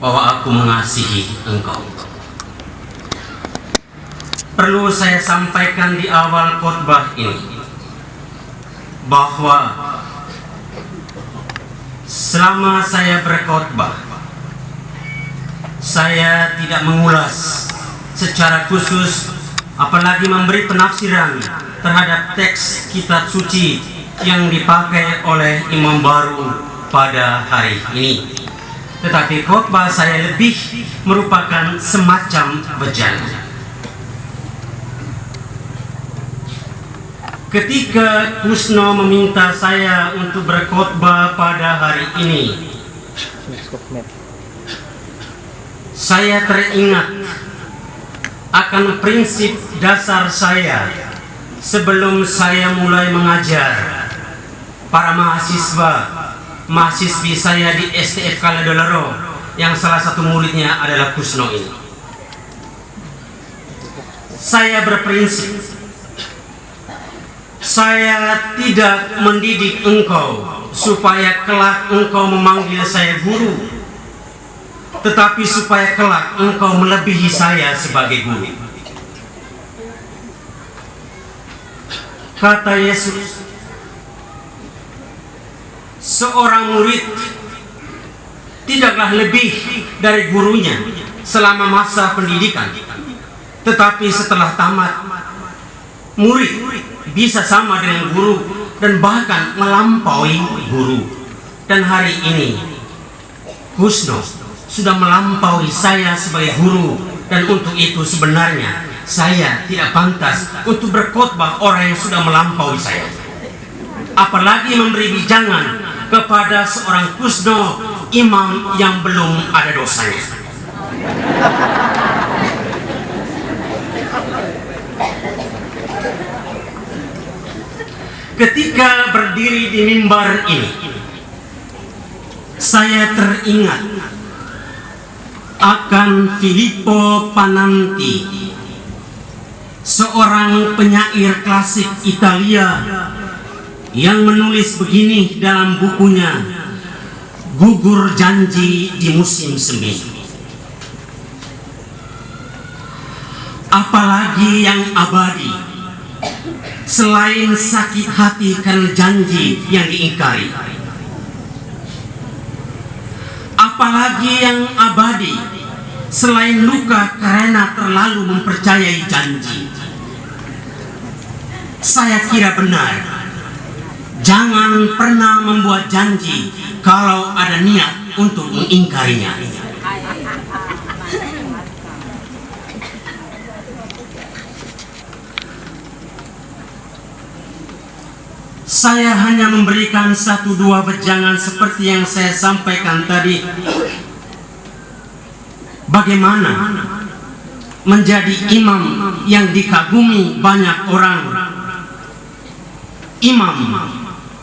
bahwa aku mengasihi engkau. Perlu saya sampaikan di awal khotbah ini bahwa selama saya berkhotbah, saya tidak mengulas secara khusus, apalagi memberi penafsiran terhadap teks kitab suci yang dipakai oleh imam baru pada hari ini. Tetapi khotbah saya lebih merupakan semacam bejana. Ketika Kusno meminta saya untuk berkhotbah pada hari ini, saya teringat akan prinsip dasar saya sebelum saya mulai mengajar para mahasiswi saya di STF Kaledollero, yang salah satu muridnya adalah Kusno ini. Saya berprinsip, saya tidak mendidik engkau supaya kelak engkau memanggil saya guru, tetapi supaya kelak engkau melebihi saya sebagai guru. Kata Yesus, seorang murid tidaklah lebih dari gurunya selama masa pendidikan, tetapi setelah tamat, murid bisa sama dengan guru dan bahkan melampaui guru. Dan hari ini Kusno sudah melampaui saya sebagai guru, dan untuk itu sebenarnya saya tidak pantas untuk berkhotbah orang yang sudah melampaui saya, apalagi memberi bijangan kepada seorang Kusno, imam yang belum ada dosanya. Ketika berdiri di mimbar ini, saya teringat akan Filippo Pananti, seorang penyair klasik Italia yang menulis begini dalam bukunya Gugur Janji di Musim Semi. Apalagi yang abadi selain sakit hati karena janji yang diingkari? Apalagi yang abadi selain luka karena terlalu mempercayai janji? Saya kira benar, jangan pernah membuat janji kalau ada niat untuk mengingkarinya. Saya hanya memberikan 1-2 wejangan seperti yang saya sampaikan tadi. Bagaimana menjadi imam yang dikagumi banyak orang, imam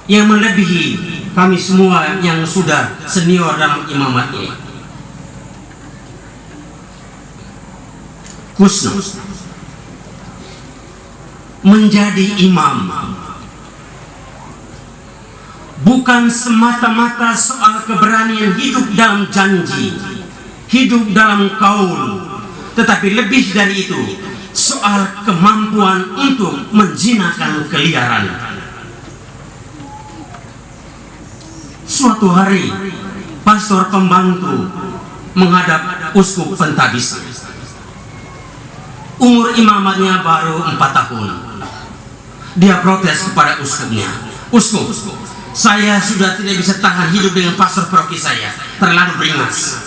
yang melebihi kami semua yang sudah senior dalam imamat ini. Kusno menjadi imam bukan semata-mata soal keberanian hidup dalam janji, hidup dalam kaul, tetapi lebih dari itu, soal kemampuan untuk menjinakkan keliaran. Suatu hari, pastor pembantu menghadap uskup Pentabisa. Umur imamatnya baru 4 tahun. Dia protes kepada uskupnya, "Uskup, saya sudah tidak bisa tahan hidup dengan pastor paroki saya, terlalu beringas."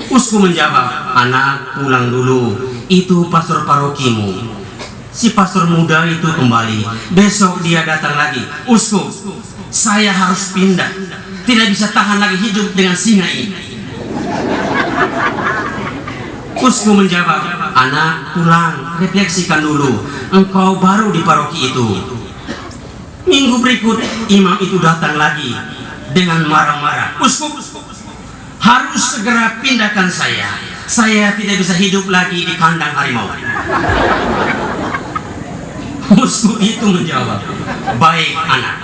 Uskup menjawab, "Anak, pulang dulu, itu pastor parokimu. Si pastor muda itu kembali, besok dia datang lagi." "Uskup, saya harus pindah, tidak bisa tahan lagi hidup dengan singa ini." Uskup menjawab, "Anak, pulang, refleksikan dulu, engkau baru di paroki itu." Minggu berikut, imam itu datang lagi dengan marah-marah, "Uskup, harus segera pindahkan saya. Saya tidak bisa hidup lagi di kandang harimau." Uskup itu menjawab, "Baik anak,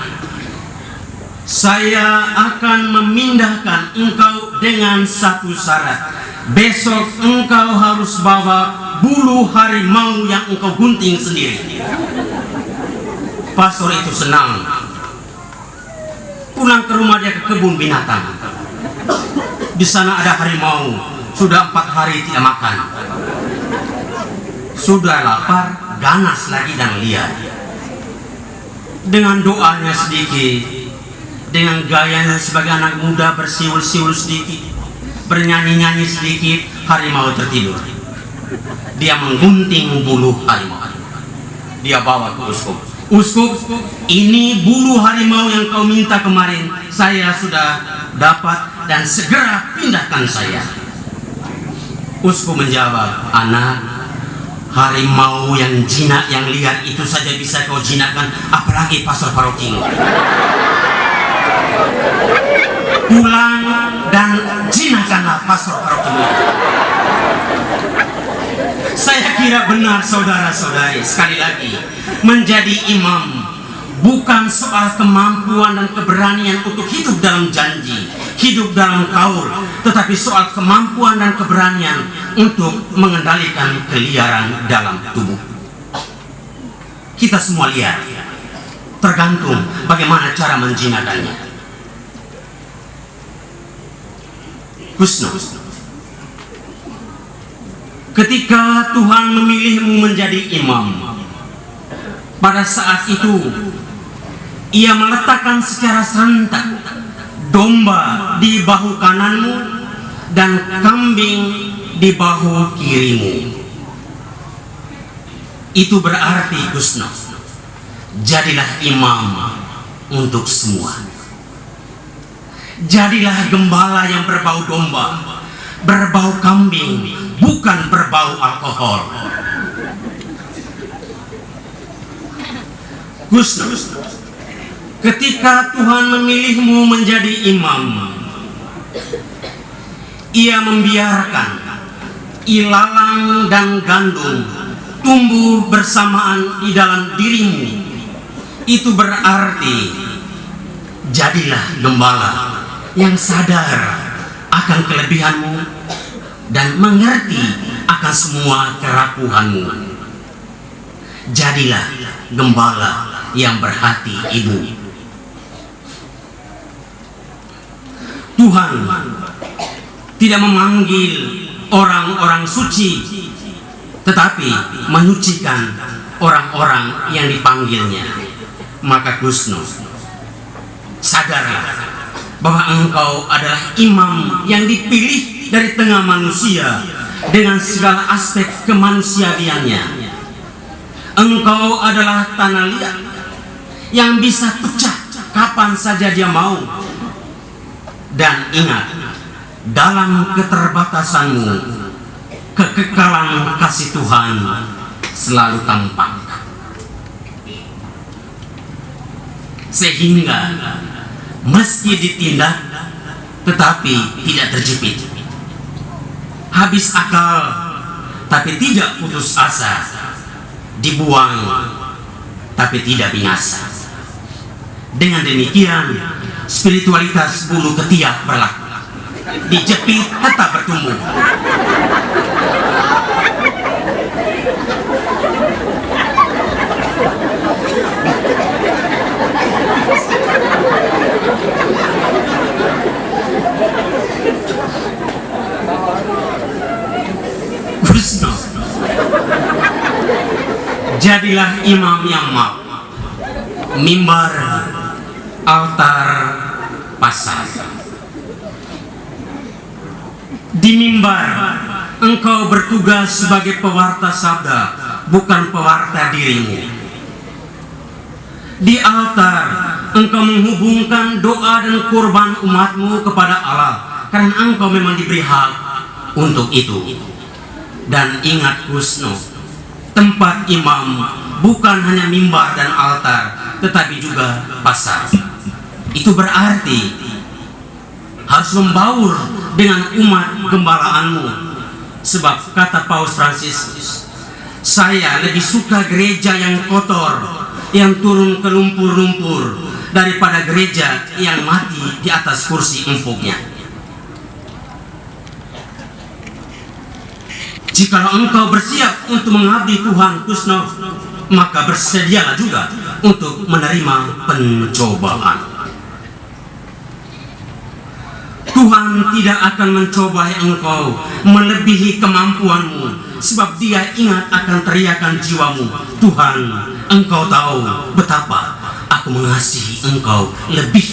Saya akan memindahkan engkau dengan satu syarat. Besok engkau harus bawa bulu harimau yang engkau gunting sendiri. Pastor itu senang. Pulang ke rumah dia ke kebun binatang. Di sana ada harimau. Sudah 4 hari tidak makan. Sudah lapar, ganas lagi dan liar. Dengan doanya sedikit, dengan gayanya sebagai anak muda bersiul-siul sedikit, bernyanyi-nyanyi sedikit, harimau tertidur. Dia menggunting bulu harimau. Dia bawa ke uskup. Uskup, ini bulu harimau yang kau minta kemarin, saya sudah dapat dan segera pindahkan saya. Uskup menjawab, anak, harimau yang jinak, yang liar itu saja bisa kau jinakkan, apalagi pastor paroki. Pulang dan jinakkanlah pastor paroki. Saya kira benar saudara-saudari, sekali lagi, menjadi imam bukan soal kemampuan dan keberanian untuk hidup dalam janji, hidup dalam kaul, tetapi soal kemampuan dan keberanian untuk mengendalikan keliaran dalam tubuh. Kita semua liar, tergantung bagaimana cara menjinakkannya. Husnu, ketika Tuhan memilihmu menjadi imam, pada saat itu Ia meletakkan secara serentak domba di bahu kananmu dan kambing di bahu kirimu. Itu berarti Husnu, jadilah imam untuk semua. Jadilah gembala yang berbau domba, berbau kambing, bukan berbau alkohol. Husnu, ketika Tuhan memilihmu menjadi imam, Ia membiarkan ilalang dan gandum tumbuh bersamaan di dalam dirimu. Itu berarti jadilah gembala yang sadar akan kelebihanmu dan mengerti akan semua kerapuhanmu. Jadilah gembala yang berhati ibu. Tuhan tidak memanggil orang-orang suci, tetapi menyucikan orang-orang yang dipanggilnya. Maka Husnu, sadarlah bahwa engkau adalah imam yang dipilih dari tengah manusia dengan segala aspek kemanusiawiannya. Engkau adalah tanah liat yang bisa pecah kapan saja dia mau. Dan ingat, dalam keterbatasanmu, kekekalan kasih Tuhan selalu tampak. Sehingga meski ditindak tetapi tidak terjepit, habis akal tapi tidak putus asa, dibuang tapi tidak binasa. Dengan demikian spiritualitas bulu ketiak berlaku, dijepit tetap bertumbuh. Husnu, jadilah imam yang mak, mimbar, altar, pasar. Di mimbar engkau bertugas sebagai pewarta sabda, bukan pewarta dirimu. Di altar engkau menghubungkan doa dan kurban umatmu kepada Allah, karena engkau memang diberi hak untuk itu. Dan ingat Husnu, tempat imam bukan hanya mimbar dan altar, tetapi juga pasar. Itu berarti harus membaur dengan umat gembalaanmu. Sebab kata Paus Fransiskus, saya lebih suka gereja yang kotor, yang turun ke lumpur-lumpur, daripada gereja yang mati di atas kursi empuknya. Jikalau engkau bersiap untuk mengabdi Tuhan Kusno, maka bersedialah juga untuk menerima pencobaan. Tuhan tidak akan mencobai engkau melebihi kemampuanmu, sebab Dia ingat akan teriakan jiwamu. Tuhan, engkau tahu betapa aku mengasihi engkau lebih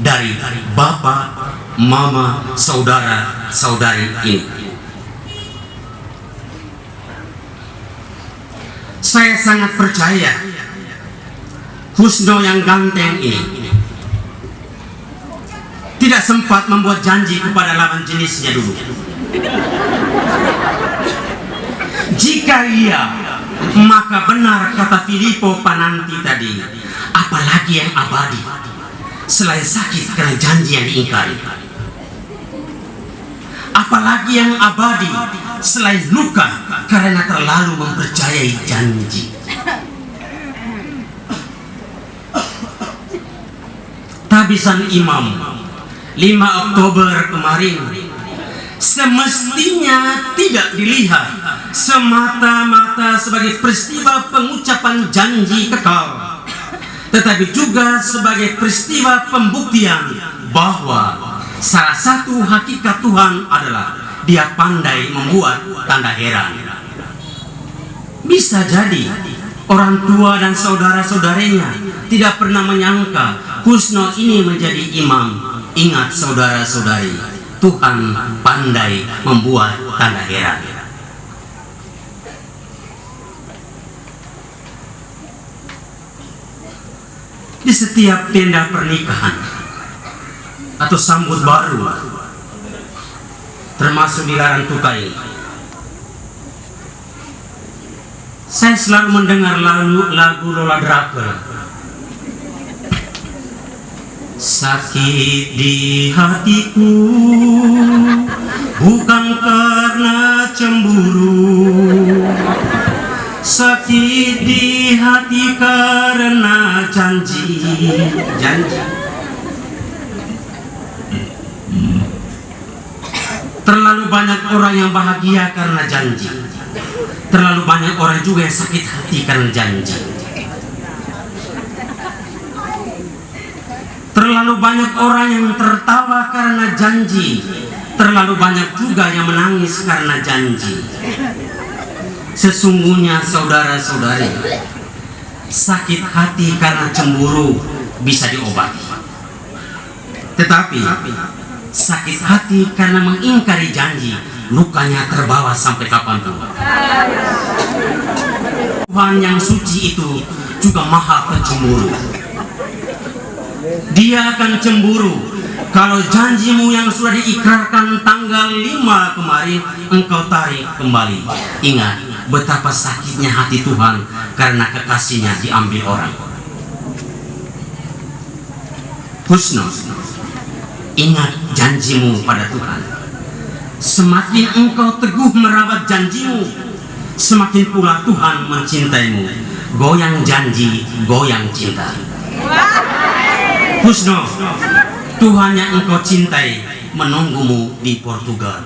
dari bapa, mama, saudara, saudari ini. Saya sangat percaya Kusno yang ganteng ini tidak sempat membuat janji kepada lawan jenisnya dulu. Jika iya, maka benar kata Filippo Pananti tadi, apalagi yang abadi selain sakit karena janji yang diingkari, apalagi yang abadi selain luka karena terlalu mempercayai janji. Tabisan Imam 5 Oktober kemarin semestinya tidak dilihat semata-mata sebagai peristiwa pengucapan janji kekal, tetapi juga sebagai peristiwa pembuktian bahwa salah satu hakikat Tuhan adalah Dia pandai membuat tanda heran. Bisa jadi orang tua dan saudara-saudaranya tidak pernah menyangka Kusno ini menjadi imam. Ingat saudara-saudari, Tuhan pandai membuat tanda heran. Di setiap tenda pernikahan atau sambut baru, termasuk di Larang Tuka ini, saya selalu mendengar lagu Lola Drakel. Sakit di hatiku bukan karena cemburu, sakit di hati karena janji. Terlalu banyak orang yang bahagia karena janji, terlalu banyak orang juga yang sakit hati karena janji. Terlalu banyak orang yang tertawa karena janji, terlalu banyak juga yang menangis karena janji. Sesungguhnya saudara-saudari, sakit hati karena cemburu bisa diobati, tetapi sakit hati karena mengingkari janji, lukanya terbawa sampai kapanpun. Tuhan yang suci itu juga maha pencemburu. Dia akan cemburu kalau janjimu yang sudah diikrarkan tanggal 5 kemarin engkau tarik kembali. Ingat betapa sakitnya hati Tuhan karena kekasihnya diambil orang. Kusno, ingat janjimu pada Tuhan. Semakin engkau teguh merawat janjimu, semakin pula Tuhan mencintaimu. Goyang janji, goyang cinta. Kusno, Tuhan yang engkau cintai menunggumu di Portugal.